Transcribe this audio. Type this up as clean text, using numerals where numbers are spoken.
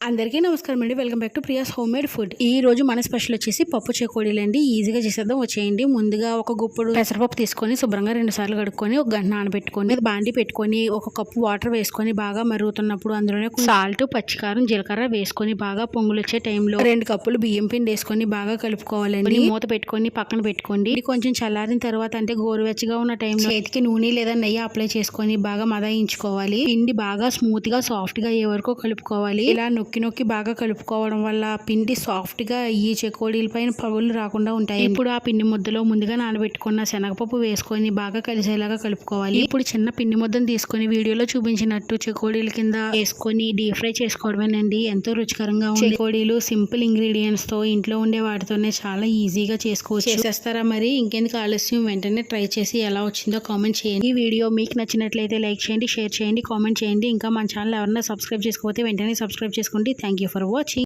అందరికీ నమస్కారం అండి. Welcome back to Priya's home made food. ఈ రోజు మన స్పెషల్ వచ్చేసి పప్పు చెకోడీలు అండి. ఈజీగా చేసేద్దాం వచ్చేయండి. ముందుగా ఒక గుప్పుడు పెసరపప్పు తీసుకొని శుభ్రంగా 2 సార్లు కడుక్కొని ఒక గంట నానబెట్టుకొని బాండి పెట్టుకొని ఒక కప్పు వాటర్ వేసుకొని బాగా మరుగుతున్నప్పుడు అందులోనే సాల్ట్, పచ్చికారం, జీలకర్ర వేసుకొని బాగా పొంగులు వచ్చే టైంలో 2 కప్పులు బియ్యం పిండి వేసుకొని బాగా కలుపుకోవాలండి. మూత పెట్టుకొని పక్కన పెట్టుకోండి. కొంచెం చల్లారిన తర్వాత అంటే గోరువెచ్చగా ఉన్న టైంలో చేతికి నూనె లేదా నెయ్యి అప్లై చేసుకొని బాగా మదాయించుకోవాలి. పిండి బాగా స్మూత్ గా సాఫ్ట్ గా అయ్యే వరకు కలుపుకోవాలి. ఇలా నొక్కి బాగా కలుపుకోవడం వల్ల పిండి సాఫ్ట్ గా ఈ చెకోడీల పైన పగులు రాకుండా ఉంటాయి. ఇప్పుడు ఆ పిండి ముద్దలో ముందుగా నానబెట్టుకున్న శనగపప్పు వేసుకొని బాగా కలిసేలాగా కలుపుకోవాలి. ఇప్పుడు చిన్న పిండి ముద్దను తీసుకొని వీడియోలో చూపించినట్టు చెకోడీల కింద వేసుకొని డీప్ ఫ్రై చేసుకోవడమేనండి. ఎంతో రుచికరంగా ఉండే చెకోడీలు సింపుల్ ఇంగ్రీడియంట్స్ తో ఇంట్లో ఉండే వాటితోనే చాలా ఈజీగా చేసుకోవచ్చు. చేసేస్తారా మరి? ఇంకెందుకు ఆలస్యం, వెంటనే ట్రై చేసి ఎలా వచ్చిందో కామెంట్ చేయండి. ఈ వీడియో మీకు నచ్చినట్లయితే లైక్ చేయండి, షేర్ చేయండి, కామెంట్ చేయండి. ఇంకా మన ఛానల్ ఎవరైనా సబ్స్క్రైబ్ చేసుకోకపోతే వెంటనే సబ్స్క్రైబ్ చేసుకోండి. Thank you for watching.